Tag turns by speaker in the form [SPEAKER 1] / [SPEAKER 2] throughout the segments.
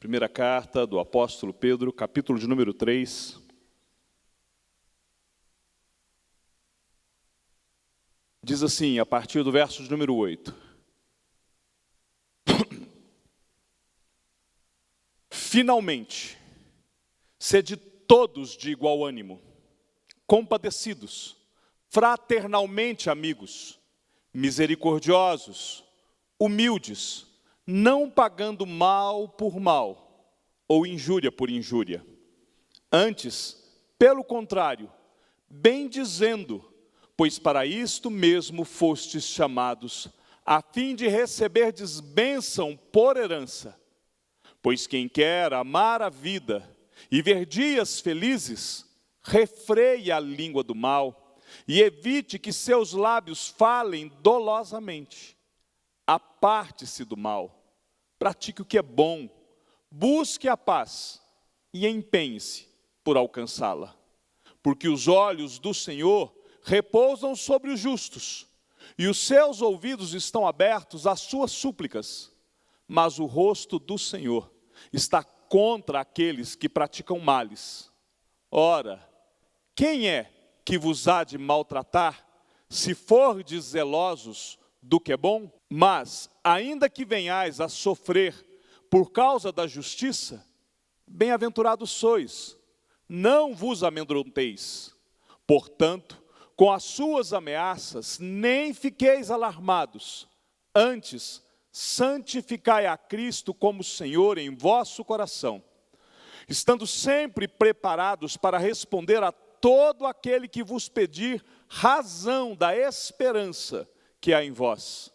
[SPEAKER 1] Primeira carta do apóstolo Pedro, capítulo de número 3. Diz assim, a partir do verso de número 8. Finalmente, sede todos de igual ânimo, compadecidos, fraternalmente amigos, misericordiosos, humildes, não pagando mal por mal, ou injúria por injúria. Antes, pelo contrário, bendizendo, pois para isto mesmo fostes chamados, a fim de receberdes bênção por herança. Pois quem quer amar a vida e ver dias felizes, refreie a língua do mal e evite que seus lábios falem dolosamente. Aparte-se do mal, pratique o que é bom, busque a paz e empenhe-se por alcançá-la. Porque os olhos do Senhor repousam sobre os justos, e os seus ouvidos estão abertos às suas súplicas. Mas o rosto do Senhor está contra aqueles que praticam males. Ora, quem é que vos há de maltratar, se fordes zelosos do que é bom? Mas, ainda que venhais a sofrer por causa da justiça, bem-aventurados sois, não vos amedronteis. Portanto, com as suas ameaças, nem fiqueis alarmados. Antes, santificai a Cristo como Senhor em vosso coração, estando sempre preparados para responder a todo aquele que vos pedir razão da esperança que há em vós,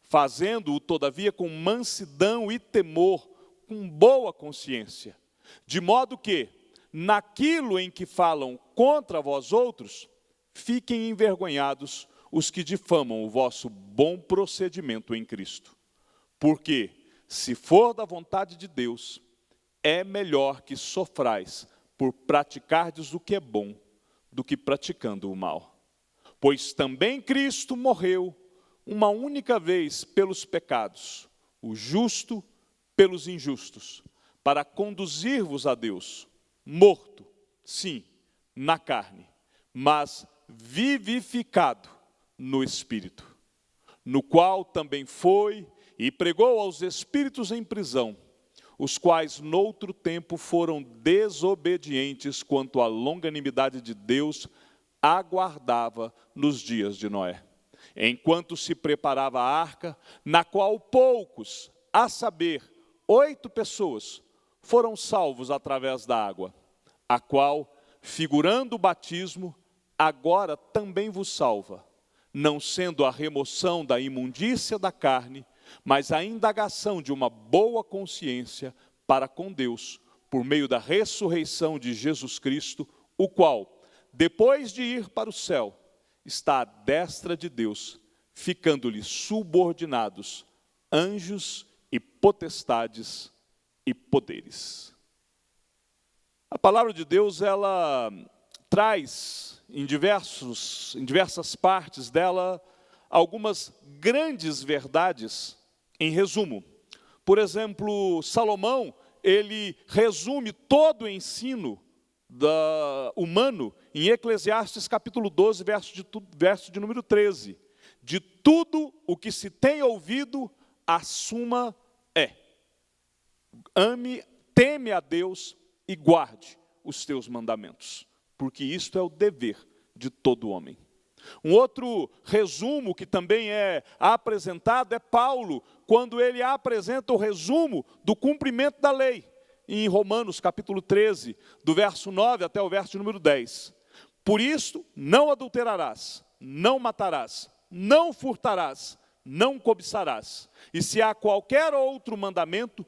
[SPEAKER 1] fazendo-o, todavia, com mansidão e temor, com boa consciência, de modo que, naquilo em que falam contra vós outros, fiquem envergonhados os que difamam o vosso bom procedimento em Cristo. Porque, se for da vontade de Deus, é melhor que sofrais por praticardes o que é bom, do que praticando o mal. Pois também Cristo morreu uma única vez pelos pecados, o justo pelos injustos, para conduzir-vos a Deus, morto, sim, na carne, mas vivificado no Espírito, no qual também foi e pregou aos espíritos em prisão, os quais noutro tempo foram desobedientes quanto à longanimidade de Deus aguardava nos dias de Noé, enquanto se preparava a arca, na qual poucos, a saber, 8 pessoas, foram salvos através da água, a qual, figurando o batismo, agora também vos salva, não sendo a remoção da imundícia da carne, mas a indagação de uma boa consciência para com Deus, por meio da ressurreição de Jesus Cristo, o qual, depois de ir para o céu, está à destra de Deus, ficando-lhe subordinados anjos e potestades e poderes. A palavra de Deus, ela traz em diversas partes dela algumas grandes verdades em resumo. Por exemplo, Salomão, ele resume todo o ensino humano em Eclesiastes capítulo 12, verso de número 13. De tudo o que se tem ouvido, a suma é: teme a Deus e guarde os teus mandamentos, porque isto é o dever de todo homem. Um outro resumo que também é apresentado é Paulo, quando ele apresenta o resumo do cumprimento da lei, em Romanos capítulo 13, do verso 9 até o verso de número 10. Por isto, não adulterarás, não matarás, não furtarás, não cobiçarás. E se há qualquer outro mandamento,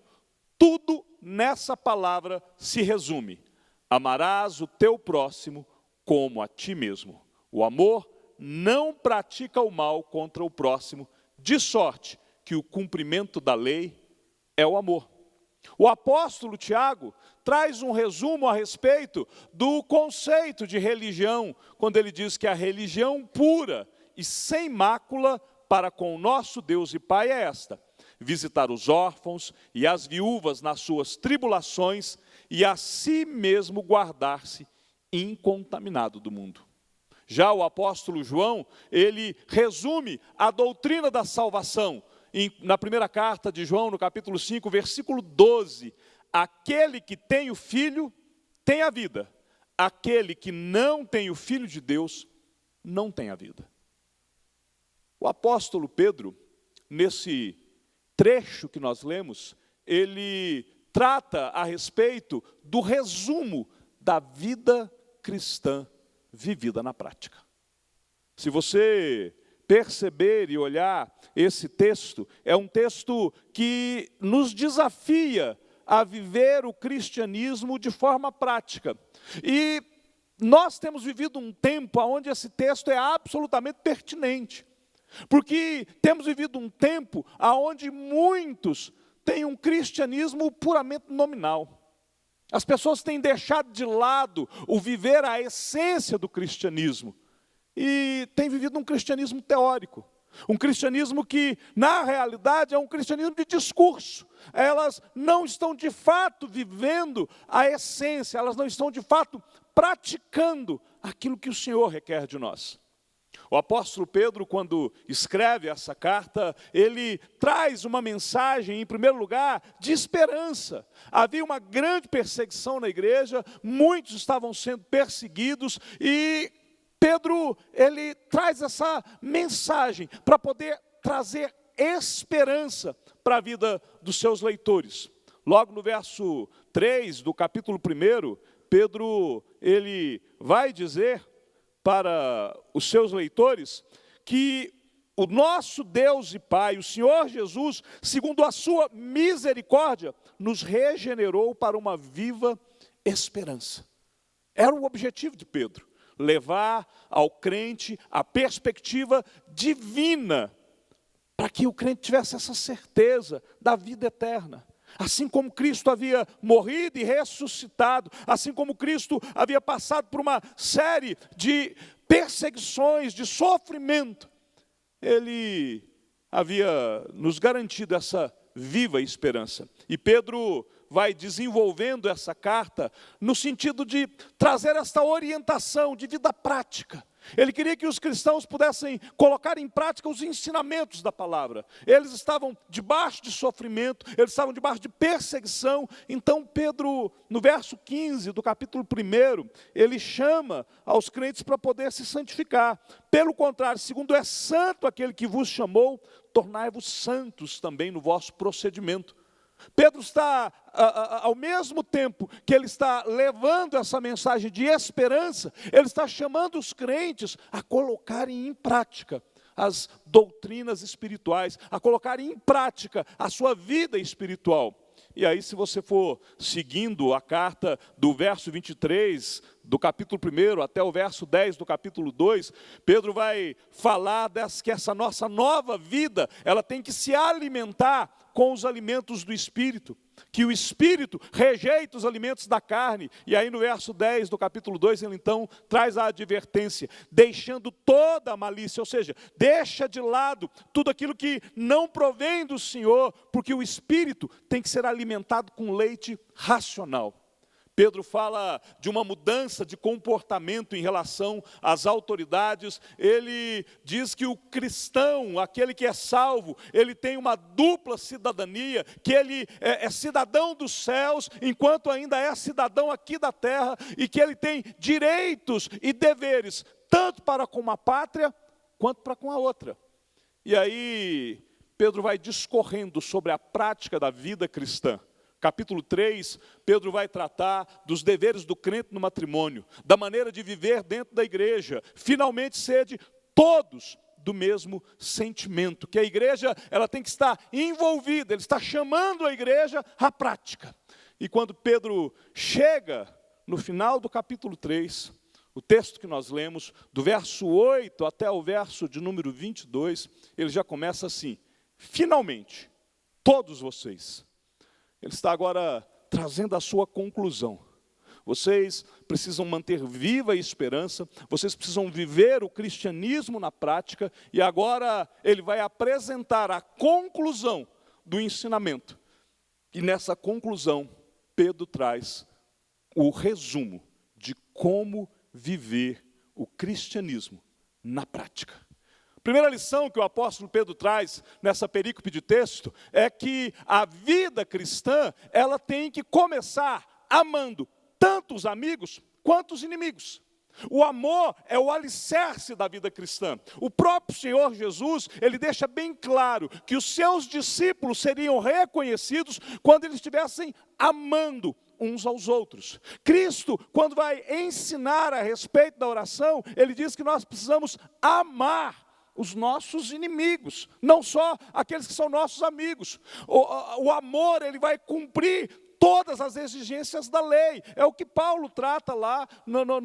[SPEAKER 1] tudo nessa palavra se resume: amarás o teu próximo como a ti mesmo. O amor não pratica o mal contra o próximo, de sorte que o cumprimento da lei é o amor. O apóstolo Tiago traz um resumo a respeito do conceito de religião, quando ele diz que a religião pura e sem mácula para com o nosso Deus e Pai é esta: visitar os órfãos e as viúvas nas suas tribulações e a si mesmo guardar-se incontaminado do mundo. Já o apóstolo João, ele resume a doutrina da salvação na primeira carta de João, no capítulo 5, versículo 12. Aquele que tem o Filho tem a vida, aquele que não tem o Filho de Deus não tem a vida. O apóstolo Pedro, nesse trecho que nós lemos, ele trata a respeito do resumo da vida cristã vivida na prática. Se você perceber e olhar esse texto, é um texto que nos desafia a viver o cristianismo de forma prática. E nós temos vivido um tempo onde esse texto é absolutamente pertinente. Porque temos vivido um tempo onde muitos têm um cristianismo puramente nominal. As pessoas têm deixado de lado o viver a essência do cristianismo e têm vivido um cristianismo teórico. Um cristianismo que, na realidade, é um cristianismo de discurso. Elas não estão, de fato, vivendo a essência, elas não estão, de fato, praticando aquilo que o Senhor requer de nós. O apóstolo Pedro, quando escreve essa carta, ele traz uma mensagem, em primeiro lugar, de esperança. Havia uma grande perseguição na igreja, muitos estavam sendo perseguidos e Pedro, ele traz essa mensagem para poder trazer esperança para a vida dos seus leitores. Logo no verso 3 do capítulo 1, Pedro, ele vai dizer para os seus leitores que o nosso Deus e Pai, o Senhor Jesus, segundo a sua misericórdia, nos regenerou para uma viva esperança. Era o objetivo de Pedro, levar ao crente a perspectiva divina, para que o crente tivesse essa certeza da vida eterna. Assim como Cristo havia morrido e ressuscitado, assim como Cristo havia passado por uma série de perseguições, de sofrimento, Ele havia nos garantido essa viva esperança. E Pedro vai desenvolvendo essa carta no sentido de trazer esta orientação de vida prática. Ele queria que os cristãos pudessem colocar em prática os ensinamentos da palavra. Eles estavam debaixo de sofrimento, eles estavam debaixo de perseguição. Então Pedro, no verso 15 do capítulo 1, ele chama aos crentes para poder se santificar. Pelo contrário, segundo é santo aquele que vos chamou, tornai-vos santos também no vosso procedimento. Pedro está, ao mesmo tempo que ele está levando essa mensagem de esperança, ele está chamando os crentes a colocarem em prática as doutrinas espirituais, a colocarem em prática a sua vida espiritual. E aí, se você for seguindo a carta do verso 23 do capítulo 1 até o verso 10 do capítulo 2, Pedro vai falar que essa nossa nova vida, ela tem que se alimentar com os alimentos do Espírito, que o Espírito rejeita os alimentos da carne. E aí no verso 10 do capítulo 2, ele então traz a advertência, deixando toda a malícia, ou seja, deixa de lado tudo aquilo que não provém do Senhor, porque o Espírito tem que ser alimentado com leite racional. Pedro fala de uma mudança de comportamento em relação às autoridades. Ele diz que o cristão, aquele que é salvo, ele tem uma dupla cidadania, que ele é cidadão dos céus, enquanto ainda é cidadão aqui da terra, e que ele tem direitos e deveres, tanto para com uma pátria, quanto para com a outra. E aí, Pedro vai discorrendo sobre a prática da vida cristã. Capítulo 3, Pedro vai tratar dos deveres do crente no matrimônio, da maneira de viver dentro da igreja, finalmente sede todos do mesmo sentimento, que a igreja ela tem que estar envolvida, ele está chamando a igreja à prática. E quando Pedro chega no final do capítulo 3, o texto que nós lemos, do verso 8 até o verso de número 22, ele já começa assim: finalmente, todos vocês. Ele está agora trazendo a sua conclusão. Vocês precisam manter viva a esperança, vocês precisam viver o cristianismo na prática, e agora ele vai apresentar a conclusão do ensinamento. E nessa conclusão, Pedro traz o resumo de como viver o cristianismo na prática. A primeira lição que o apóstolo Pedro traz nessa perícope de texto é que a vida cristã, ela tem que começar amando tanto os amigos quanto os inimigos. O amor é o alicerce da vida cristã. O próprio Senhor Jesus, ele deixa bem claro que os seus discípulos seriam reconhecidos quando eles estivessem amando uns aos outros. Cristo, quando vai ensinar a respeito da oração, ele diz que nós precisamos amar os nossos inimigos, não só aqueles que são nossos amigos. O amor, ele vai cumprir todas as exigências da lei. É o que Paulo trata lá,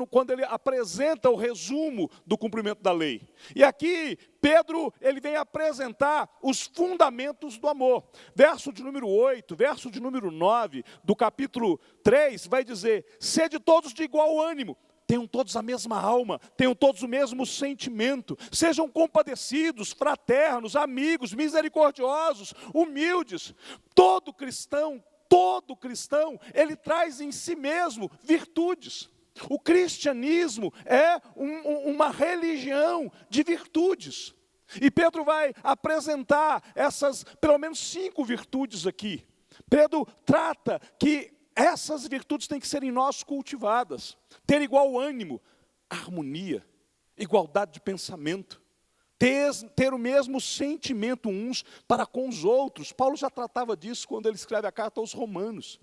[SPEAKER 1] quando ele apresenta o resumo do cumprimento da lei. E aqui, Pedro, ele vem apresentar os fundamentos do amor. Verso de número 8, verso de número 9, do capítulo 3, vai dizer: sede todos de igual ânimo, tenham todos a mesma alma, tenham todos o mesmo sentimento, sejam compadecidos, fraternos, amigos, misericordiosos, humildes. Todo cristão, ele traz em si mesmo virtudes. O cristianismo é uma religião de virtudes. E Pedro vai apresentar essas, pelo menos 5 virtudes aqui. Pedro trata que essas virtudes têm que ser em nós cultivadas. Ter igual ânimo, harmonia, igualdade de pensamento. Ter o mesmo sentimento uns para com os outros. Paulo já tratava disso quando ele escreve a carta aos Romanos.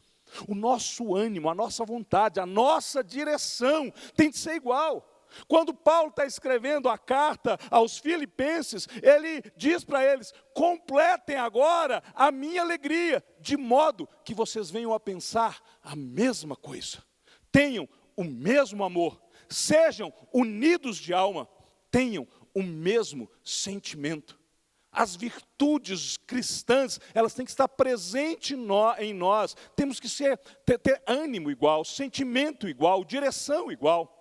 [SPEAKER 1] O nosso ânimo, a nossa vontade, a nossa direção tem de ser igual. Quando Paulo está escrevendo a carta aos Filipenses, ele diz para eles: completem agora a minha alegria, de modo que vocês venham a pensar a mesma coisa. Tenham o mesmo amor, sejam unidos de alma, tenham o mesmo sentimento. As virtudes cristãs, elas têm que estar presentes em nós. Temos que ter ânimo igual, sentimento igual, direção igual.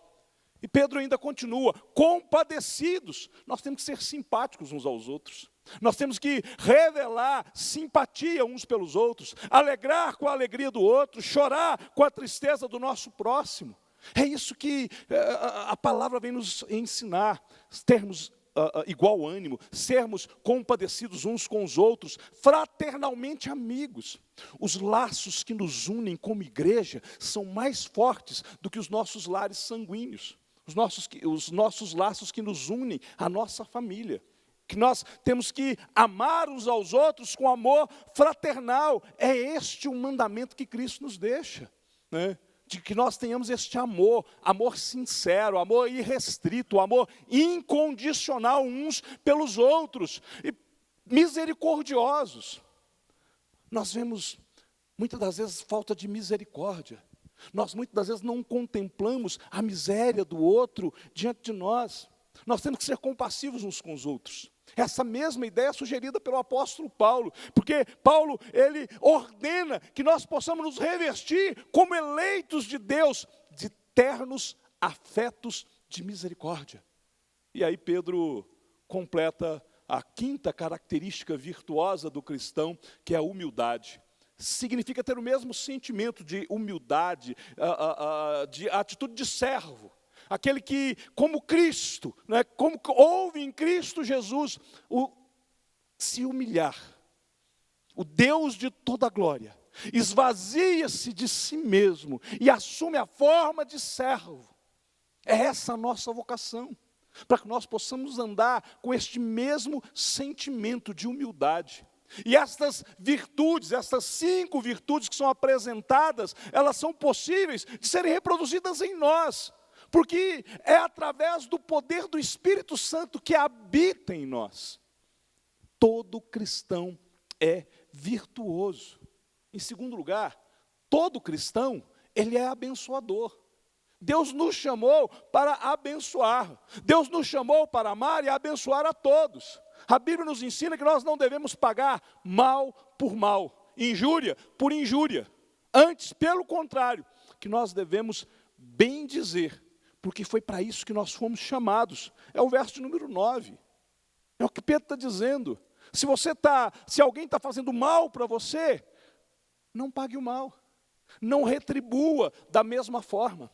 [SPEAKER 1] E Pedro ainda continua: compadecidos. Nós temos que ser simpáticos uns aos outros. Nós temos que revelar simpatia uns pelos outros, alegrar com a alegria do outro, chorar com a tristeza do nosso próximo. É isso que a palavra vem nos ensinar, termos igual ânimo, sermos compadecidos uns com os outros, fraternalmente amigos. Os laços que nos unem como igreja são mais fortes do que os nossos lares sanguíneos, os nossos laços que nos unem à nossa família. Que nós temos que amar uns aos outros com amor fraternal. É este o mandamento que Cristo nos deixa, né? De que nós tenhamos este amor sincero, amor irrestrito, amor incondicional uns pelos outros, e misericordiosos. Nós vemos, muitas das vezes, falta de misericórdia. Nós, muitas das vezes, não contemplamos a miséria do outro diante de nós. Nós temos que ser compassivos uns com os outros. Essa mesma ideia é sugerida pelo apóstolo Paulo, porque Paulo, ele ordena que nós possamos nos revestir como eleitos de Deus, de ternos afetos de misericórdia. E aí Pedro completa a 5ª característica virtuosa do cristão, que é a humildade. Significa ter o mesmo sentimento de humildade, de atitude de servo. Aquele que, como Cristo, né, como houve em Cristo Jesus, se humilhar. O Deus de toda glória esvazia-se de si mesmo e assume a forma de servo. É essa a nossa vocação, para que nós possamos andar com este mesmo sentimento de humildade. E estas virtudes, estas 5 virtudes que são apresentadas, elas são possíveis de serem reproduzidas em nós. Porque é através do poder do Espírito Santo que habita em nós. Todo cristão é virtuoso. Em segundo lugar, todo cristão, ele é abençoador. Deus nos chamou para abençoar. Deus nos chamou para amar e abençoar a todos. A Bíblia nos ensina que nós não devemos pagar mal por mal, injúria por injúria. Antes, pelo contrário, que nós devemos bendizer, porque foi para isso que nós fomos chamados. É o verso de número 9. É o que Pedro está dizendo. Se alguém está fazendo mal para você, não pague o mal. Não retribua da mesma forma.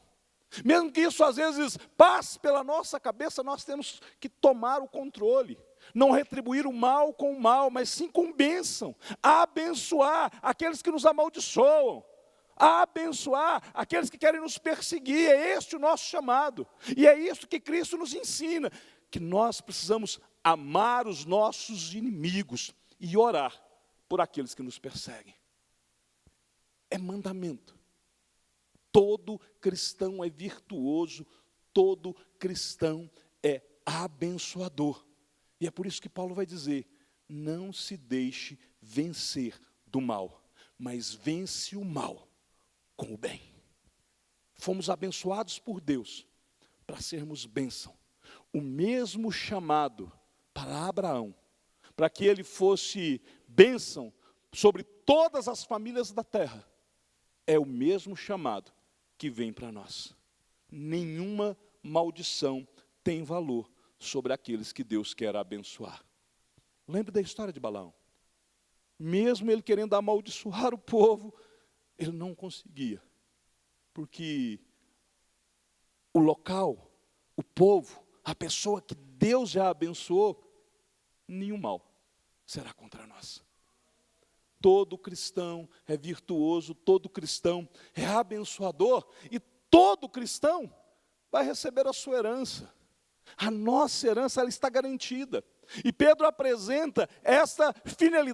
[SPEAKER 1] Mesmo que isso às vezes passe pela nossa cabeça, nós temos que tomar o controle. Não retribuir o mal com o mal, mas sim com bênção. Abençoar aqueles que nos amaldiçoam. Abençoar aqueles que querem nos perseguir. É este o nosso chamado. E é isso que Cristo nos ensina. Que nós precisamos amar os nossos inimigos e orar por aqueles que nos perseguem. É mandamento. Todo cristão é virtuoso, todo cristão é abençoador. E é por isso que Paulo vai dizer, não se deixe vencer do mal, mas vence o mal com o bem. Fomos abençoados por Deus para sermos bênção. O mesmo chamado para Abraão, para que ele fosse bênção sobre todas as famílias da terra, é o mesmo chamado que vem para nós. Nenhuma maldição tem valor sobre aqueles que Deus quer abençoar. Lembre da história de Balaão. Mesmo ele querendo amaldiçoar o povo, ele não conseguia. Porque o local, o povo, a pessoa que Deus já abençoou, nenhum mal será contra nós. Todo cristão é virtuoso, todo cristão é abençoador e todo cristão vai receber a sua herança. A nossa herança ela está garantida. E Pedro apresenta essa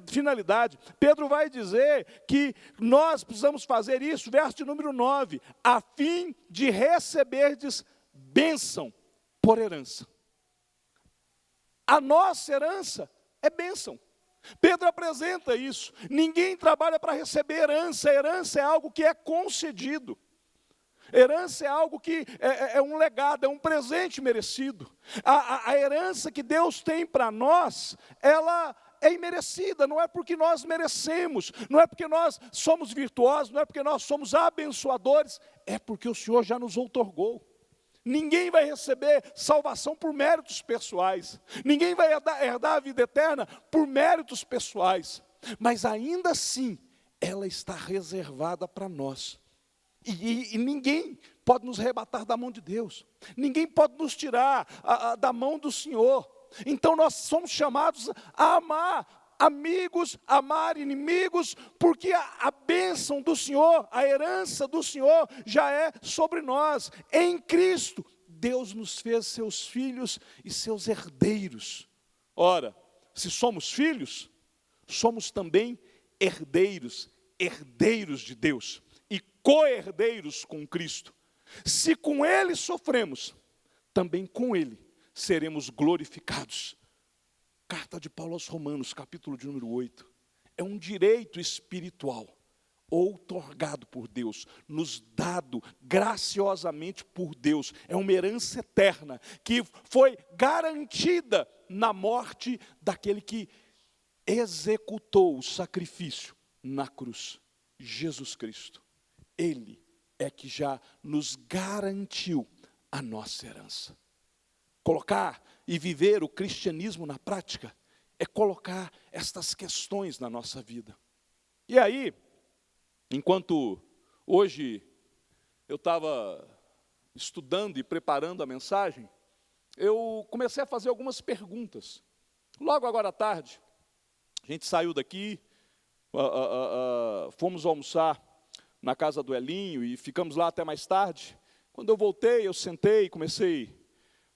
[SPEAKER 1] finalidade. Pedro vai dizer que nós precisamos fazer isso, verso de número 9, a fim de receberdes bênção por herança. A nossa herança é bênção. Pedro apresenta isso. Ninguém trabalha para receber herança. Herança é algo que é concedido. Herança é algo que é um legado, é um presente merecido. A herança que Deus tem para nós, ela é imerecida, não é porque nós merecemos, não é porque nós somos virtuosos, não é porque nós somos abençoadores, é porque o Senhor já nos outorgou. Ninguém vai receber salvação por méritos pessoais. Ninguém vai herdar a vida eterna por méritos pessoais. Mas ainda assim, ela está reservada para nós. E ninguém pode nos arrebatar da mão de Deus. Ninguém pode nos tirar da mão do Senhor. Então nós somos chamados a amar amigos, amar inimigos, porque a bênção do Senhor, a herança do Senhor já é sobre nós. Em Cristo, Deus nos fez seus filhos e seus herdeiros. Ora, se somos filhos, somos também herdeiros, herdeiros de Deus e co-herdeiros com Cristo. Se com Ele sofremos, também com Ele seremos glorificados. Carta de Paulo aos Romanos, capítulo de número 8. É um direito espiritual, outorgado por Deus, nos dado graciosamente por Deus. É uma herança eterna, que foi garantida na morte daquele que executou o sacrifício na cruz, Jesus Cristo. Ele é que já nos garantiu a nossa herança. Colocar e viver o cristianismo na prática é colocar estas questões na nossa vida. E aí, enquanto hoje eu estava estudando e preparando a mensagem, eu comecei a fazer algumas perguntas. Logo agora à tarde, a gente saiu daqui, fomos almoçar na casa do Elinho e ficamos lá até mais tarde. Quando eu voltei, eu sentei e comecei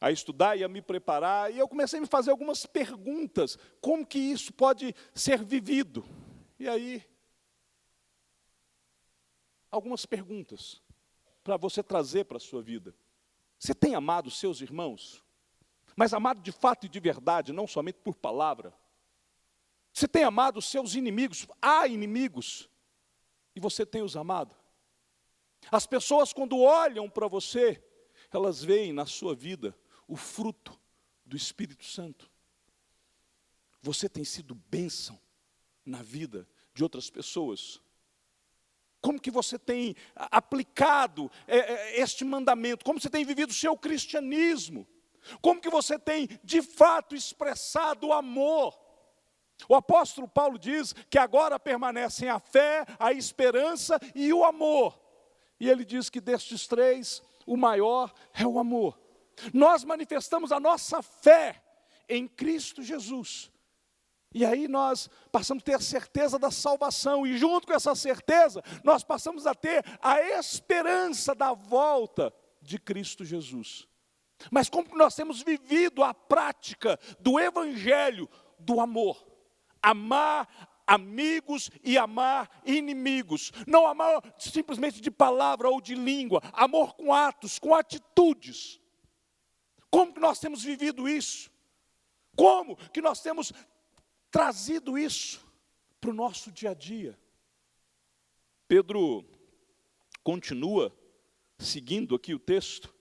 [SPEAKER 1] a estudar e a me preparar, e eu comecei a me fazer algumas perguntas, como que isso pode ser vivido? E aí, algumas perguntas para você trazer para a sua vida. Você tem amado os seus irmãos? Mas amado de fato e de verdade, não somente por palavra. Você tem amado os seus inimigos? Há inimigos, e você tem os amado? As pessoas, quando olham para você, elas veem na sua vida o fruto do Espírito Santo. Você tem sido bênção na vida de outras pessoas? Como que você tem aplicado este mandamento? Como você tem vivido o seu cristianismo? Como que você tem, de fato, expressado o amor? O apóstolo Paulo diz que agora permanecem a fé, a esperança e o amor. E ele diz que destes três, o maior é o amor. Nós manifestamos a nossa fé em Cristo Jesus. E aí nós passamos a ter a certeza da salvação. E junto com essa certeza, nós passamos a ter a esperança da volta de Cristo Jesus. Mas como que nós temos vivido a prática do evangelho do amor? Amar amigos e amar inimigos. Não amar simplesmente de palavra ou de língua. Amor com atos, com atitudes. Como que nós temos vivido isso? Como que nós temos trazido isso para o nosso dia a dia? Pedro continua seguindo aqui o texto,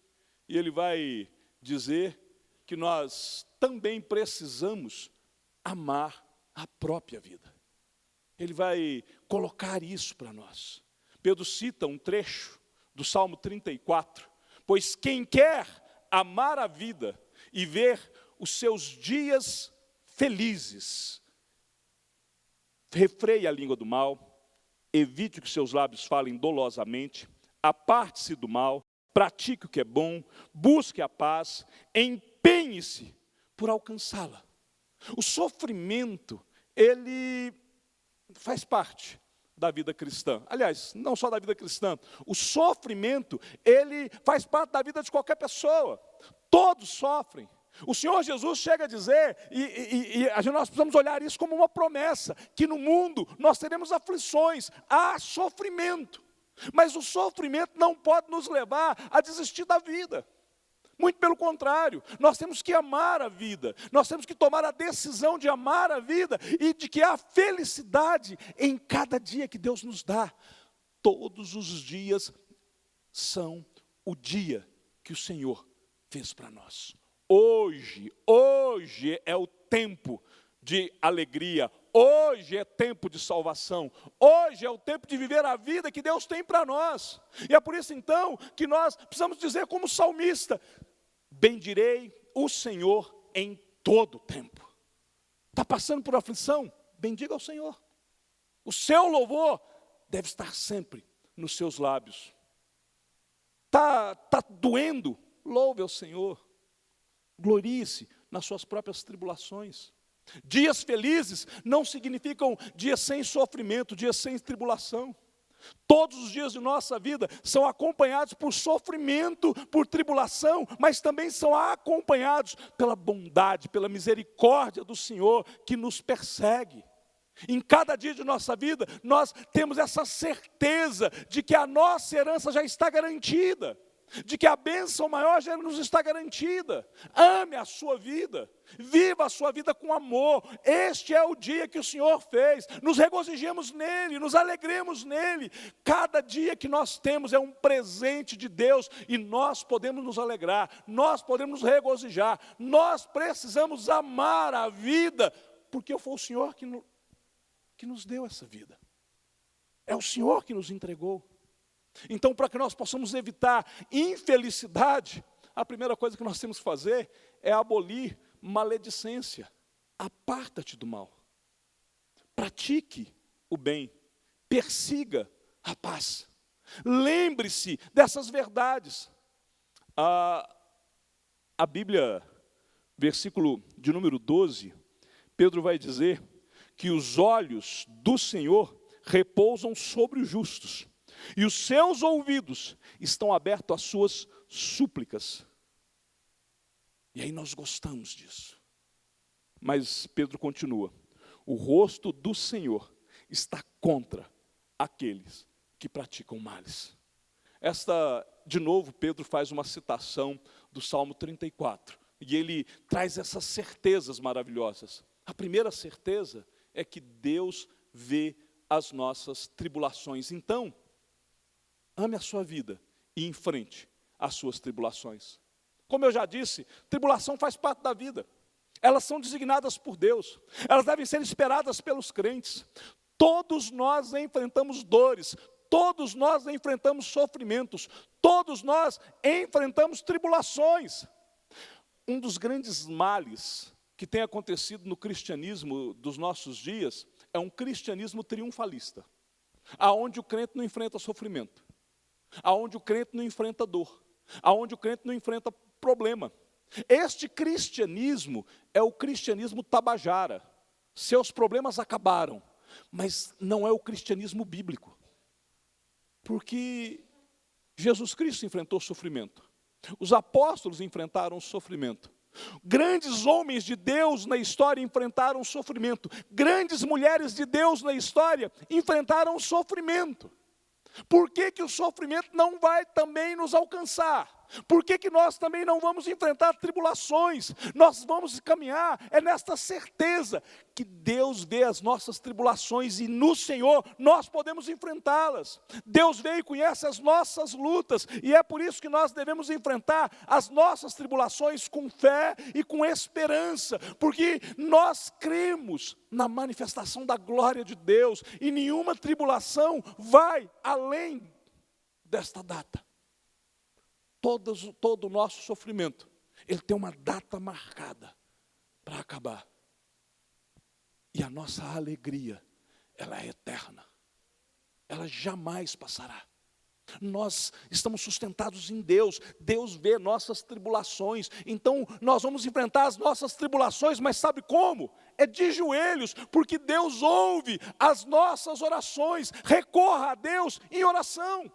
[SPEAKER 1] e ele vai dizer que nós também precisamos amar a própria vida. Ele vai colocar isso para nós. Pedro cita um trecho do Salmo 34, pois quem quer amar a vida e ver os seus dias felizes, refreie a língua do mal, evite que seus lábios falem dolosamente, aparte-se do mal, pratique o que é bom, busque a paz, empenhe-se por alcançá-la. O sofrimento, ele faz parte da vida cristã. Aliás, não só da vida cristã. O sofrimento, ele faz parte da vida de qualquer pessoa. Todos sofrem. O Senhor Jesus chega a dizer, nós precisamos olhar isso como uma promessa, que no mundo nós teremos aflições, há sofrimento. Mas o sofrimento não pode nos levar a desistir da vida. Muito pelo contrário, nós temos que amar a vida, nós temos que tomar a decisão de amar a vida e de que há felicidade em cada dia que Deus nos dá. Todos os dias são o dia que o Senhor fez para nós. Hoje é o tempo de alegria, hoje é tempo de salvação, hoje é o tempo de viver a vida que Deus tem para nós. E é por isso então que nós precisamos dizer como salmista: bendirei o Senhor em todo o tempo. Está passando por aflição? Bendiga ao Senhor. O seu louvor deve estar sempre nos seus lábios. Está doendo? Louve ao Senhor. Glorie-se nas suas próprias tribulações. Dias felizes não significam dias sem sofrimento, dias sem tribulação. Todos os dias de nossa vida são acompanhados por sofrimento, por tribulação, mas também são acompanhados pela bondade, pela misericórdia do Senhor que nos persegue. Em cada dia de nossa vida, nós temos essa certeza de que a nossa herança já está garantida, de que a bênção maior já nos está garantida. Ame a sua vida, viva a sua vida com amor. Este é o dia que o Senhor fez, nos regozijemos nele, nos alegremos nele. Cada dia que nós temos é um presente de Deus, e nós podemos nos alegrar, nós podemos nos regozijar, nós precisamos amar a vida, porque foi o Senhor que nos deu essa vida, é o Senhor que nos entregou. Então, para que nós possamos evitar infelicidade, a primeira coisa que nós temos que fazer é abolir maledicência. Aparta-te do mal. Pratique o bem. Persiga a paz. Lembre-se dessas verdades. A Bíblia, versículo de número 12, Pedro vai dizer que os olhos do Senhor repousam sobre os justos, e os seus ouvidos estão abertos às suas súplicas. E aí nós gostamos disso. Mas Pedro continua: o rosto do Senhor está contra aqueles que praticam males. De novo, Pedro faz uma citação do Salmo 34. E ele traz essas certezas maravilhosas. A primeira certeza é que Deus vê as nossas tribulações. Então, ame a sua vida e enfrente as suas tribulações. Como eu já disse, tribulação faz parte da vida. Elas são designadas por Deus. Elas devem ser esperadas pelos crentes. Todos nós enfrentamos dores. Todos nós enfrentamos sofrimentos. Todos nós enfrentamos tribulações. Um dos grandes males que tem acontecido no cristianismo dos nossos dias é um cristianismo triunfalista, aonde o crente não enfrenta sofrimento, aonde o crente não enfrenta dor, aonde o crente não enfrenta problema. Este cristianismo é o cristianismo tabajara. Seus problemas acabaram, mas não é o cristianismo bíblico. Porque Jesus Cristo enfrentou sofrimento. Os apóstolos enfrentaram sofrimento. Grandes homens de Deus na história enfrentaram sofrimento. Grandes mulheres de Deus na história enfrentaram sofrimento. Por que que o sofrimento não vai também nos alcançar? Por que que nós também não vamos enfrentar tribulações? Nós vamos caminhar, é nesta certeza que Deus vê as nossas tribulações e no Senhor nós podemos enfrentá-las. Deus vê e conhece as nossas lutas e é por isso que nós devemos enfrentar as nossas tribulações com fé e com esperança, porque nós cremos na manifestação da glória de Deus e nenhuma tribulação vai além desta data. Todo o nosso sofrimento, ele tem uma data marcada para acabar. E a nossa alegria, ela é eterna. Ela jamais passará. Nós estamos sustentados em Deus. Deus vê nossas tribulações. Então, nós vamos enfrentar as nossas tribulações, mas sabe como? É de joelhos, porque Deus ouve as nossas orações. Recorra a Deus em oração.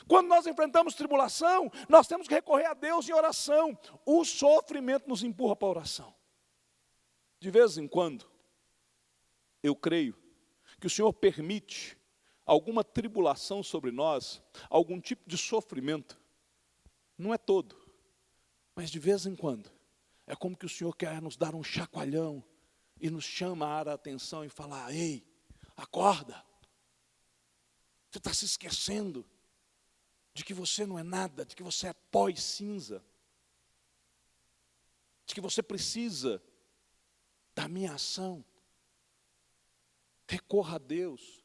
[SPEAKER 1] Quando nós enfrentamos tribulação, nós temos que recorrer a Deus em oração. O sofrimento nos empurra para a oração. De vez em quando, eu creio que o Senhor permite alguma tribulação sobre nós, algum tipo de sofrimento. Não é todo, mas de vez em quando. É como que o Senhor quer nos dar um chacoalhão e nos chamar a atenção e falar: ei, acorda. Você está se esquecendo de que você não é nada, de que você é pó e cinza, de que você precisa da minha ação. Recorra a Deus,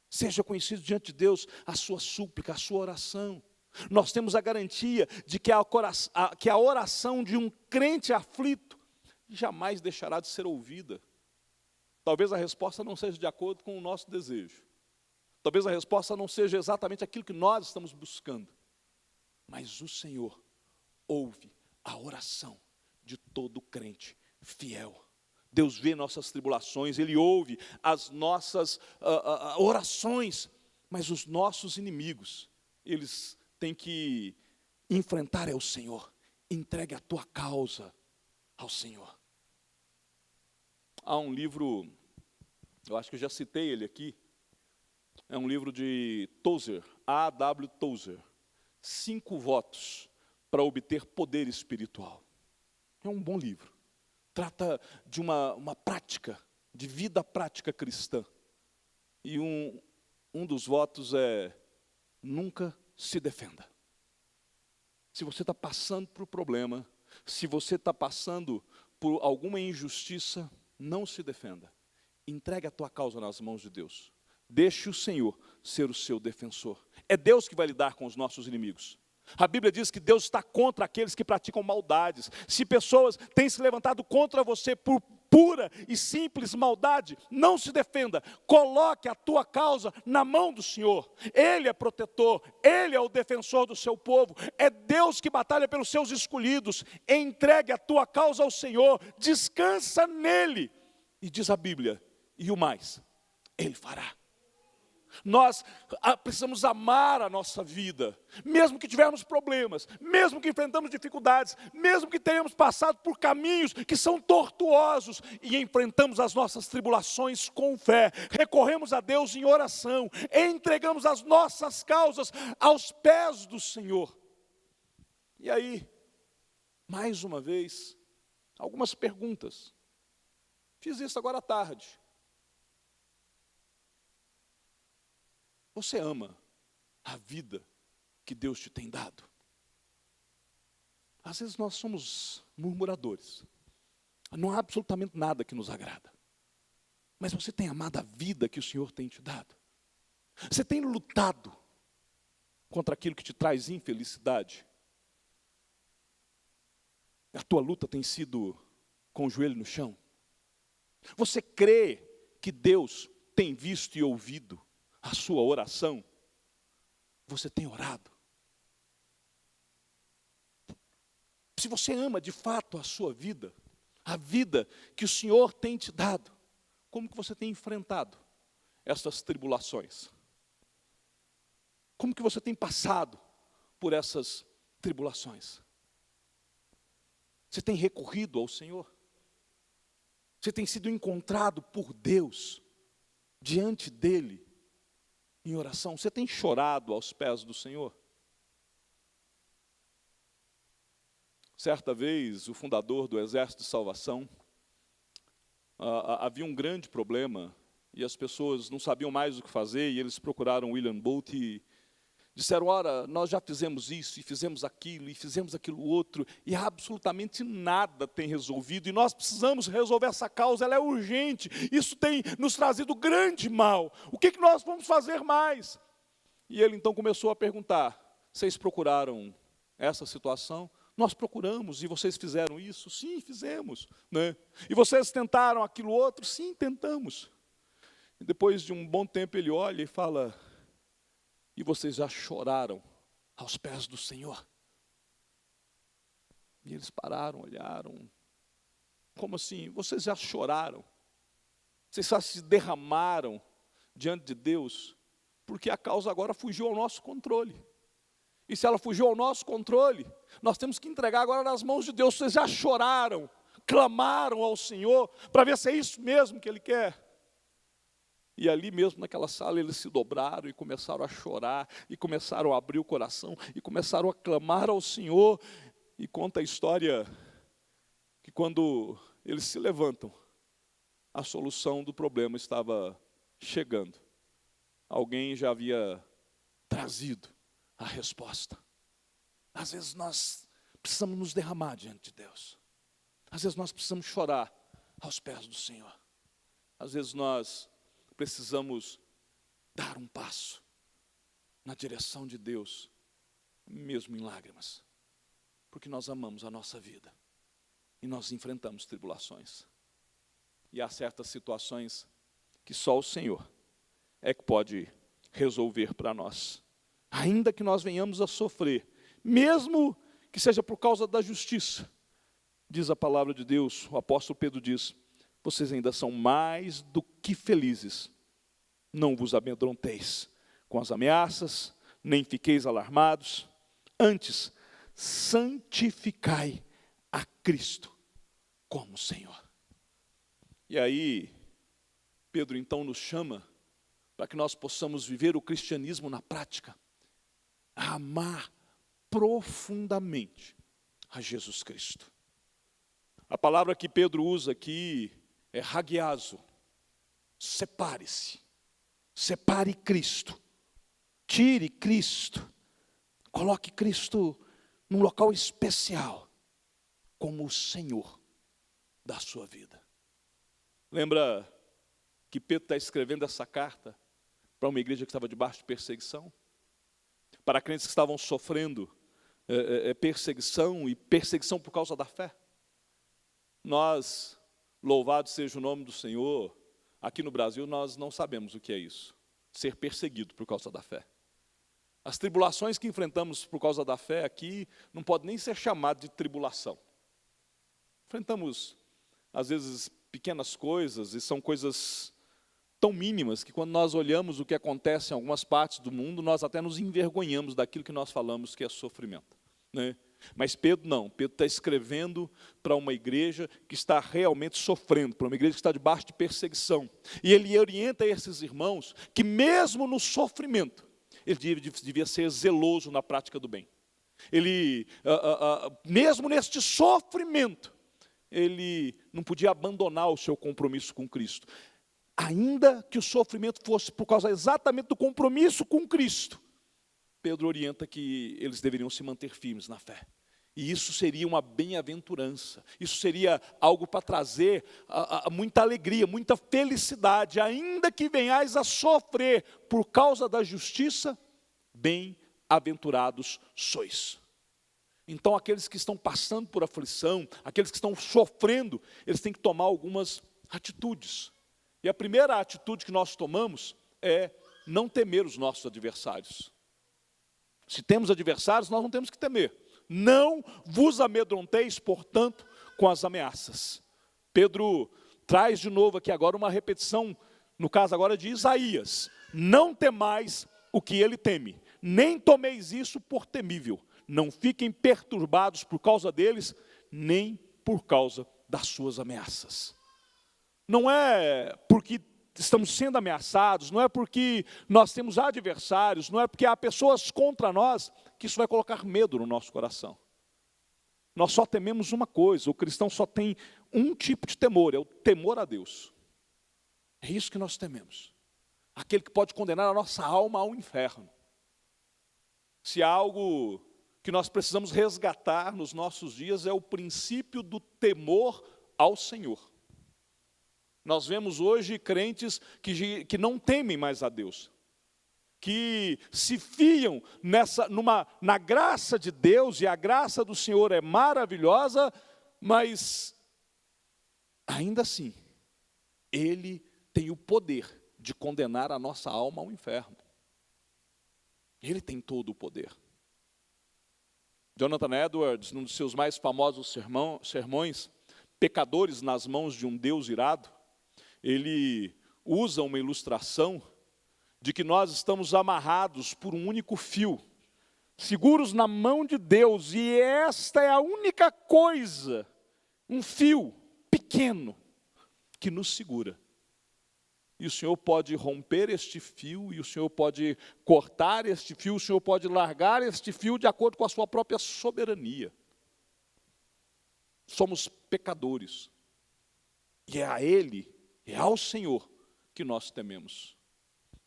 [SPEAKER 1] seja conhecido diante de Deus a sua súplica, a sua oração. Nós temos a garantia de que a oração de um crente aflito jamais deixará de ser ouvida. Talvez a resposta não seja de acordo com o nosso desejo. Talvez a resposta não seja exatamente aquilo que nós estamos buscando. Mas o Senhor ouve a oração de todo crente fiel. Deus vê nossas tribulações, Ele ouve as nossas orações. Mas os nossos inimigos, eles têm que enfrentar o Senhor. Entregue a tua causa ao Senhor. Há um livro, eu acho que eu já citei ele aqui, é um livro de Tozer, A.W. Tozer, 5 votos para obter poder espiritual. É um bom livro. Trata de uma prática, de vida prática cristã. E um dos votos é: nunca se defenda. Se você está passando por problema, se você está passando por alguma injustiça, não se defenda. Entregue a tua causa nas mãos de Deus. Deixe o Senhor ser o seu defensor. É Deus que vai lidar com os nossos inimigos. A Bíblia diz que Deus está contra aqueles que praticam maldades. Se pessoas têm se levantado contra você por pura e simples maldade, não se defenda. Coloque a tua causa na mão do Senhor. Ele é protetor, Ele é o defensor do seu povo. É Deus que batalha pelos seus escolhidos. Entregue a tua causa ao Senhor, descansa nele. E diz a Bíblia, e o mais, Ele fará. Nós precisamos amar a nossa vida, mesmo que tivermos problemas, mesmo que enfrentamos dificuldades, mesmo que tenhamos passado por caminhos que são tortuosos e enfrentamos as nossas tribulações com fé, recorremos a Deus em oração, entregamos as nossas causas aos pés do Senhor. E aí, mais uma vez, algumas perguntas. Fiz isso agora à tarde. Você ama a vida que Deus te tem dado? Às vezes nós somos murmuradores. Não há absolutamente nada que nos agrada. Mas você tem amado a vida que o Senhor tem te dado? Você tem lutado contra aquilo que te traz infelicidade? A tua luta tem sido com o joelho no chão? Você crê que Deus tem visto e ouvido a sua oração? Você tem orado? Se você ama de fato a sua vida, a vida que o Senhor tem te dado, como que você tem enfrentado essas tribulações? Como que você tem passado por essas tribulações? Você tem recorrido ao Senhor? Você tem sido encontrado por Deus, diante dEle, em oração? Você tem chorado aos pés do Senhor? Certa vez, o fundador do Exército de Salvação, havia um grande problema, e as pessoas não sabiam mais o que fazer, e eles procuraram William Booth e disseram: ora, nós já fizemos isso, e fizemos aquilo outro, e absolutamente nada tem resolvido, e nós precisamos resolver essa causa, ela é urgente, isso tem nos trazido grande mal, o que nós vamos fazer mais? E ele então começou a perguntar: vocês procuraram essa situação? Nós procuramos, e vocês fizeram isso? Sim, fizemos. Né? E vocês tentaram aquilo outro? Sim, tentamos. E depois de um bom tempo ele olha e fala: e vocês já choraram aos pés do Senhor? E eles pararam, olharam. Como assim? Vocês já choraram? Vocês já se derramaram diante de Deus? Porque a causa agora fugiu ao nosso controle. E se ela fugiu ao nosso controle, nós temos que entregar agora nas mãos de Deus. Vocês já choraram, clamaram ao Senhor, para ver se é isso mesmo que Ele quer? E ali mesmo naquela sala eles se dobraram e começaram a chorar, e começaram a abrir o coração, e começaram a clamar ao Senhor. E conta a história que quando eles se levantam, a solução do problema estava chegando. Alguém já havia trazido a resposta. Às vezes nós precisamos nos derramar diante de Deus. Às vezes nós precisamos chorar aos pés do Senhor. Às vezes nós precisamos dar um passo na direção de Deus, mesmo em lágrimas, porque nós amamos a nossa vida e nós enfrentamos tribulações. E há certas situações que só o Senhor é que pode resolver para nós. Ainda que nós venhamos a sofrer, mesmo que seja por causa da justiça, diz a palavra de Deus, o apóstolo Pedro diz: vocês ainda são mais do que felizes. Não vos amedronteis com as ameaças, nem fiqueis alarmados. Antes, santificai a Cristo como Senhor. E aí, Pedro então nos chama para que nós possamos viver o cristianismo na prática, a amar profundamente a Jesus Cristo. A palavra que Pedro usa aqui é hagiazo. Separe-se. Separe Cristo. Tire Cristo. Coloque Cristo num local especial, como o Senhor da sua vida. Lembra que Pedro está escrevendo essa carta para uma igreja que estava debaixo de perseguição? Para crentes que estavam sofrendo perseguição e perseguição por causa da fé. Nós, louvado seja o nome do Senhor, aqui no Brasil nós não sabemos o que é isso, ser perseguido por causa da fé. As tribulações que enfrentamos por causa da fé aqui não pode nem ser chamado de tribulação. Enfrentamos, às vezes, pequenas coisas, e são coisas tão mínimas que quando nós olhamos o que acontece em algumas partes do mundo, nós até nos envergonhamos daquilo que nós falamos que é sofrimento, né? Mas Pedro não, Pedro está escrevendo para uma igreja que está realmente sofrendo, para uma igreja que está debaixo de perseguição. E ele orienta esses irmãos que mesmo no sofrimento, ele devia ser zeloso na prática do bem. Ele, mesmo neste sofrimento, ele não podia abandonar o seu compromisso com Cristo. Ainda que o sofrimento fosse por causa exatamente do compromisso com Cristo, Pedro orienta que eles deveriam se manter firmes na fé. E isso seria uma bem-aventurança. Isso seria algo para trazer muita alegria, muita felicidade. Ainda que venhais a sofrer por causa da justiça, bem-aventurados sois. Então, aqueles que estão passando por aflição, aqueles que estão sofrendo, eles têm que tomar algumas atitudes. E a primeira atitude que nós tomamos é não temer os nossos adversários. Se temos adversários, nós não temos que temer. Não vos amedronteis, portanto, com as ameaças. Pedro traz de novo aqui agora uma repetição, no caso agora de Isaías. Não temais o que ele teme, nem tomeis isso por temível. Não fiquem perturbados por causa deles, nem por causa das suas ameaças. Não é porque estamos sendo ameaçados, não é porque nós temos adversários, não é porque há pessoas contra nós, que isso vai colocar medo no nosso coração. Nós só tememos uma coisa, o cristão só tem um tipo de temor, é o temor a Deus. É isso que nós tememos. Aquele que pode condenar a nossa alma ao inferno. Se há algo que nós precisamos resgatar nos nossos dias é o princípio do temor ao Senhor. Nós vemos hoje crentes que não temem mais a Deus, que se fiam na graça de Deus, e a graça do Senhor é maravilhosa, mas ainda assim, Ele tem o poder de condenar a nossa alma ao inferno. Ele tem todo o poder. Jonathan Edwards, num dos seus mais famosos sermões, Pecadores nas mãos de um Deus irado, ele usa uma ilustração de que nós estamos amarrados por um único fio, seguros na mão de Deus, e esta é a única coisa, um fio pequeno, que nos segura. E o Senhor pode romper este fio, e o Senhor pode cortar este fio, o Senhor pode largar este fio de acordo com a sua própria soberania. Somos pecadores, e é a Ele, é ao Senhor que nós tememos.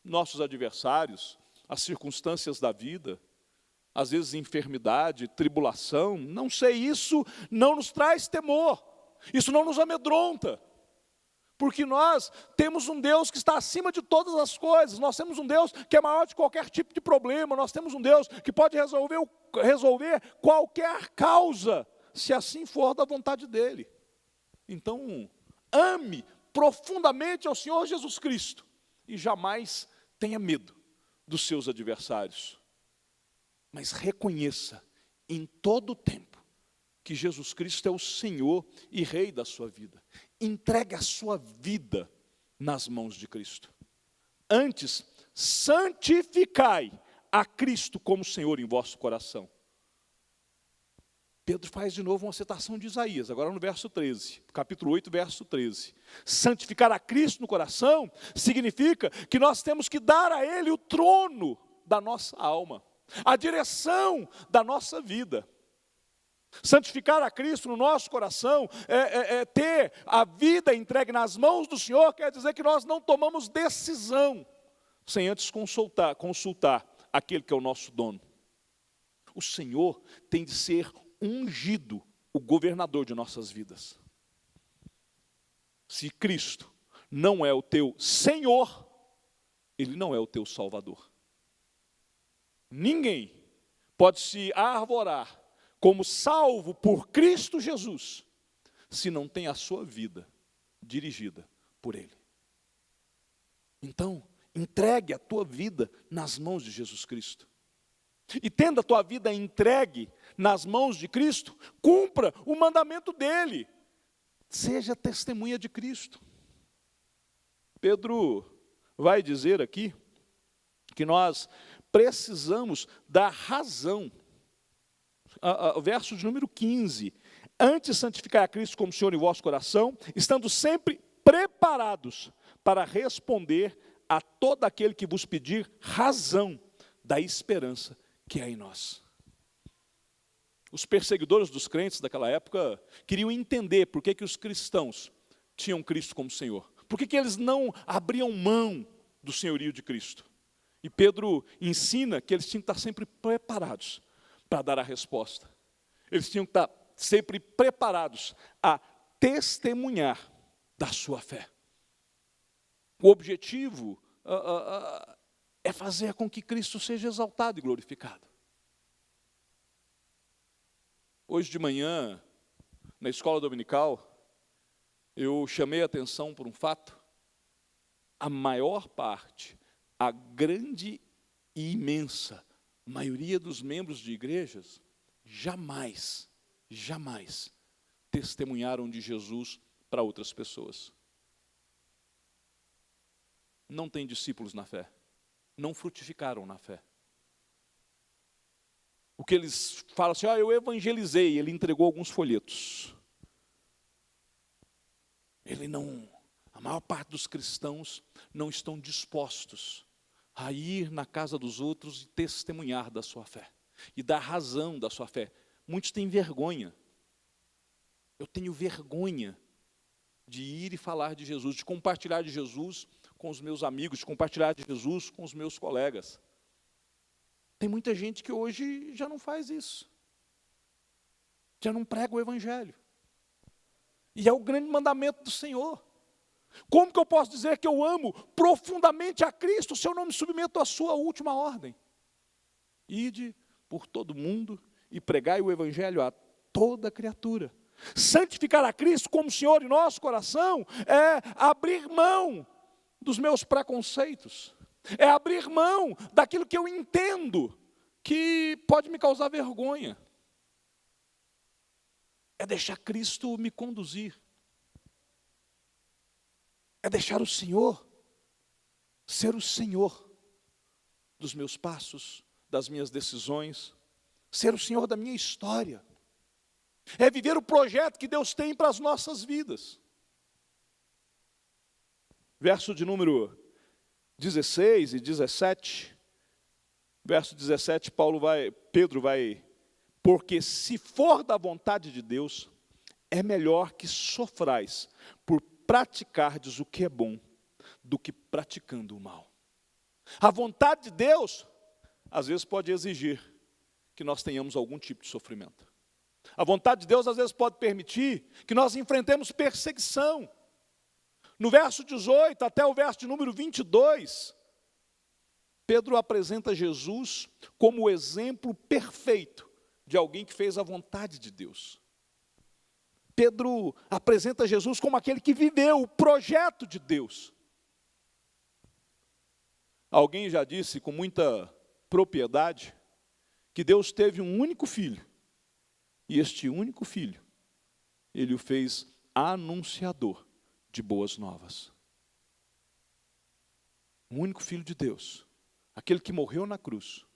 [SPEAKER 1] Nossos adversários, as circunstâncias da vida, às vezes enfermidade, tribulação, não sei, isso não nos traz temor, isso não nos amedronta. Porque nós temos um Deus que está acima de todas as coisas, nós temos um Deus que é maior de qualquer tipo de problema, nós temos um Deus que pode resolver qualquer causa, se assim for da vontade dEle. Então, ame profundamente ao Senhor Jesus Cristo, e jamais tenha medo dos seus adversários. Mas reconheça em todo o tempo que Jesus Cristo é o Senhor e Rei da sua vida. Entregue a sua vida nas mãos de Cristo. Antes, santificai a Cristo como Senhor em vosso coração. Pedro faz de novo uma citação de Isaías, agora no verso 13, capítulo 8, verso 13. Santificar a Cristo no coração significa que nós temos que dar a Ele o trono da nossa alma, a direção da nossa vida. Santificar a Cristo no nosso coração é ter a vida entregue nas mãos do Senhor, quer dizer que nós não tomamos decisão sem antes consultar aquele que é o nosso dono. O Senhor tem de ser ungido, o governador de nossas vidas. Se Cristo não é o teu Senhor, Ele não é o teu Salvador. Ninguém pode se arvorar como salvo por Cristo Jesus, se não tem a sua vida dirigida por Ele. Então, entregue a tua vida nas mãos de Jesus Cristo. E tendo a tua vida entregue nas mãos de Cristo, cumpra o mandamento dEle. Seja testemunha de Cristo. Pedro vai dizer aqui que nós precisamos dar razão. O verso de número 15. Antes santificai a Cristo como Senhor em vosso coração, estando sempre preparados para responder a todo aquele que vos pedir razão da esperança que é em nós. Os perseguidores dos crentes daquela época queriam entender por que os cristãos tinham Cristo como Senhor. Por que eles não abriam mão do senhorio de Cristo? E Pedro ensina que eles tinham que estar sempre preparados para dar a resposta. Eles tinham que estar sempre preparados a testemunhar da sua fé. O objetivo é fazer com que Cristo seja exaltado e glorificado. Hoje de manhã, na escola dominical, eu chamei a atenção por um fato. A maior parte, a grande e imensa maioria dos membros de igrejas, jamais testemunharam de Jesus para outras pessoas. Não têm discípulos na fé, não frutificaram na fé. O que eles falam assim, eu evangelizei, ele entregou alguns folhetos. A maior parte dos cristãos não estão dispostos a ir na casa dos outros e testemunhar da sua fé, e dar razão da sua fé. Muitos têm vergonha. Eu tenho vergonha de ir e falar de Jesus, de compartilhar de Jesus com os meus amigos, de compartilhar de Jesus com os meus colegas. Tem muita gente que hoje já não faz isso, já não prega o evangelho. E é o grande mandamento do Senhor. Como que eu posso dizer que eu amo profundamente a Cristo se eu não me submeto à sua última ordem? Ide por todo mundo e pregai o evangelho a toda criatura. Santificar a Cristo como Senhor em nosso coração é abrir mão dos meus preconceitos, é abrir mão daquilo que eu entendo que pode me causar vergonha, é deixar Cristo me conduzir, é deixar o Senhor ser o Senhor dos meus passos, das minhas decisões, ser o Senhor da minha história. É viver o projeto que Deus tem para as nossas vidas. Verso de número 16 e 17. Verso 17, Pedro vai, porque se for da vontade de Deus, é melhor que sofrais por praticardes o que é bom, do que praticando o mal. A vontade de Deus, às vezes pode exigir que nós tenhamos algum tipo de sofrimento. A vontade de Deus, às vezes, pode permitir que nós enfrentemos perseguição. No verso 18 até o verso de número 22, Pedro apresenta Jesus como o exemplo perfeito de alguém que fez a vontade de Deus. Pedro apresenta Jesus como aquele que viveu o projeto de Deus. Alguém já disse com muita propriedade que Deus teve um único filho. E este único filho, ele o fez anunciador de boas novas. O único filho de Deus, aquele que morreu na cruz,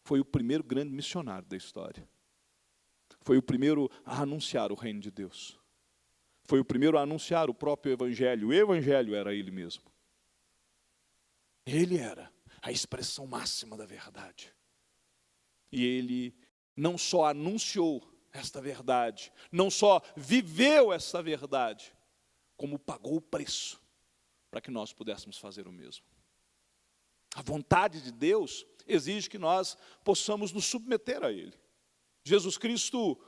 [SPEAKER 1] foi o primeiro grande missionário da história. Foi o primeiro a anunciar o reino de Deus. Foi o primeiro a anunciar o próprio evangelho. O evangelho era ele mesmo. Ele era a expressão máxima da verdade. E ele não só anunciou esta verdade, não só viveu esta verdade, como pagou o preço para que nós pudéssemos fazer o mesmo. A vontade de Deus exige que nós possamos nos submeter a Ele. Jesus Cristo,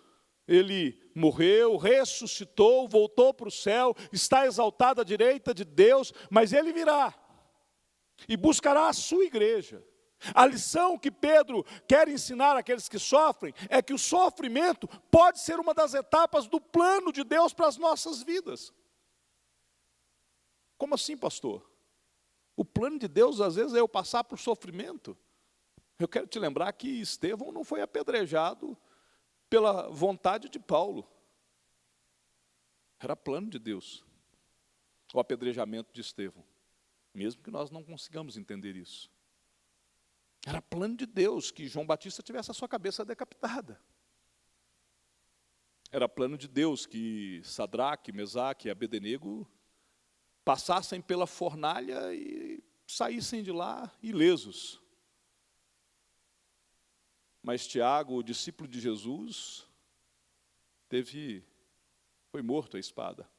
[SPEAKER 1] Ele morreu, ressuscitou, voltou para o céu, está exaltado à direita de Deus, mas Ele virá e buscará a sua igreja. A lição que Pedro quer ensinar àqueles que sofrem é que o sofrimento pode ser uma das etapas do plano de Deus para as nossas vidas. Como assim, pastor? O plano de Deus, às vezes, é eu passar por sofrimento. Eu quero te lembrar que Estevão não foi apedrejado pela vontade de Paulo. Era plano de Deus, o apedrejamento de Estevão, mesmo que nós não consigamos entender isso. Era plano de Deus que João Batista tivesse a sua cabeça decapitada. Era plano de Deus que Sadraque, Mesaque e Abednego passassem pela fornalha e saíssem de lá ilesos. Mas Tiago, o discípulo de Jesus, foi morto à espada.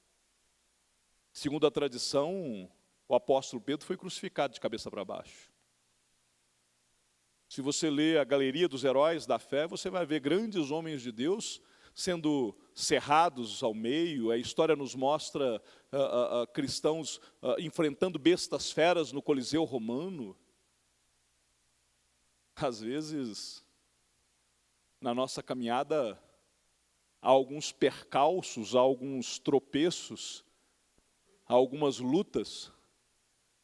[SPEAKER 1] Segundo a tradição, o apóstolo Pedro foi crucificado de cabeça para baixo. Se você ler a galeria dos heróis da fé, você vai ver grandes homens de Deus sendo cerrados ao meio. A história nos mostra cristãos enfrentando bestas feras no Coliseu Romano. Às vezes, na nossa caminhada, há alguns percalços, há alguns tropeços, há algumas lutas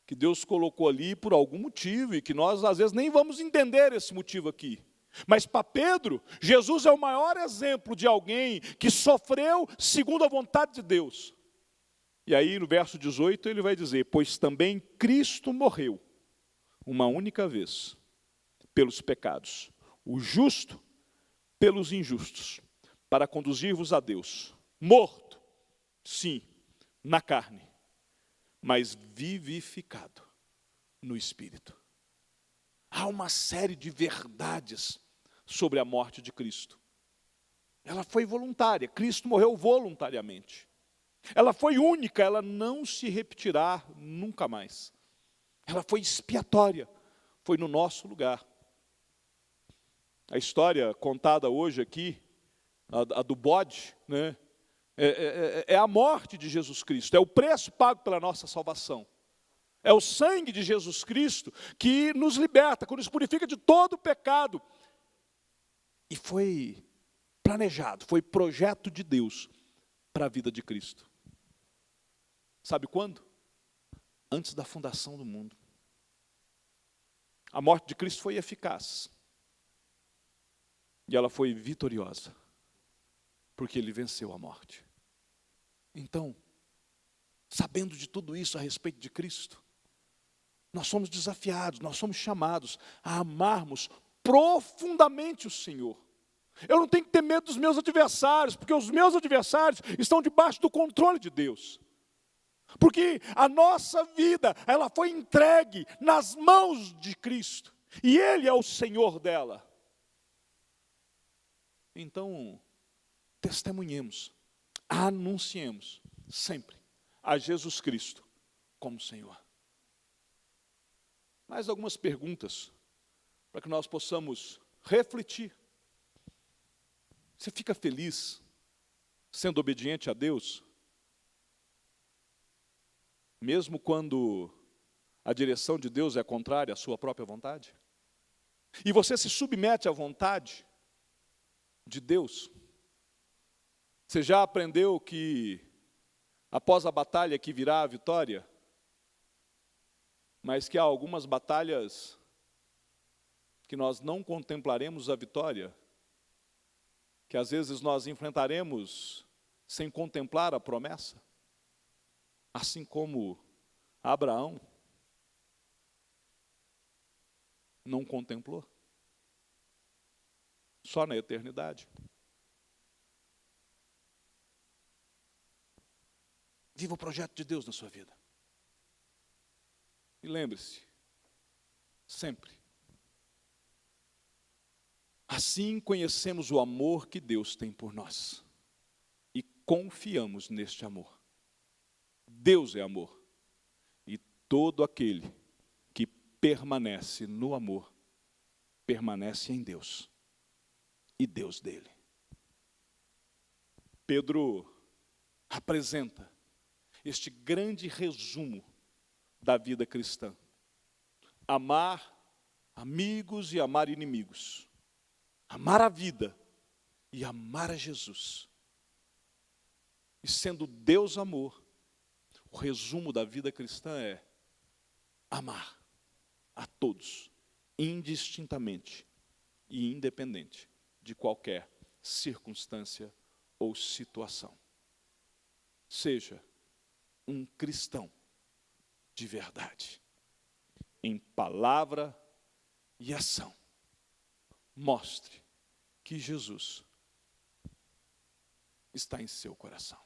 [SPEAKER 1] que Deus colocou ali por algum motivo e que nós às vezes nem vamos entender esse motivo aqui. Mas para Pedro, Jesus é o maior exemplo de alguém que sofreu segundo a vontade de Deus. E aí no verso 18 ele vai dizer: pois também Cristo morreu uma única vez pelos pecados, o justo pelos injustos, para conduzir-vos a Deus. Morto, sim, na carne, mas vivificado no Espírito. Há uma série de verdades sobre a morte de Cristo. Ela foi voluntária, Cristo morreu voluntariamente. Ela foi única, ela não se repetirá nunca mais. Ela foi expiatória, foi no nosso lugar. A história contada hoje aqui, a do bode, né, é a morte de Jesus Cristo, é o preço pago pela nossa salvação. É o sangue de Jesus Cristo que nos liberta, que nos purifica de todo o pecado. E foi planejado, foi projeto de Deus para a vida de Cristo. Sabe quando? Antes da fundação do mundo. A morte de Cristo foi eficaz. E ela foi vitoriosa, porque ele venceu a morte. Então, sabendo de tudo isso a respeito de Cristo, nós somos desafiados, nós somos chamados a amarmos profundamente o Senhor. Eu não tenho que ter medo dos meus adversários, porque os meus adversários estão debaixo do controle de Deus. Porque a nossa vida, ela foi entregue nas mãos de Cristo, e Ele é o Senhor dela. Então, testemunhemos, anunciemos sempre a Jesus Cristo como Senhor. Mais algumas perguntas para que nós possamos refletir. Você fica feliz sendo obediente a Deus? Mesmo quando a direção de Deus é contrária à sua própria vontade? E você se submete à vontade de Deus? Você já aprendeu que após a batalha que virá a vitória, mas que há algumas batalhas que nós não contemplaremos a vitória, que às vezes nós enfrentaremos sem contemplar a promessa? Assim como Abraão não contemplou, só na eternidade. Viva o projeto de Deus na sua vida. E lembre-se, sempre, assim conhecemos o amor que Deus tem por nós e confiamos neste amor. Deus é amor, e todo aquele que permanece no amor, permanece em Deus, e Deus dele. Pedro apresenta este grande resumo da vida cristã: amar amigos e amar inimigos, amar a vida e amar a Jesus. E sendo Deus amor, o resumo da vida cristã é amar a todos, indistintamente e independente de qualquer circunstância ou situação. Seja um cristão de verdade, em palavra e ação. Mostre que Jesus está em seu coração.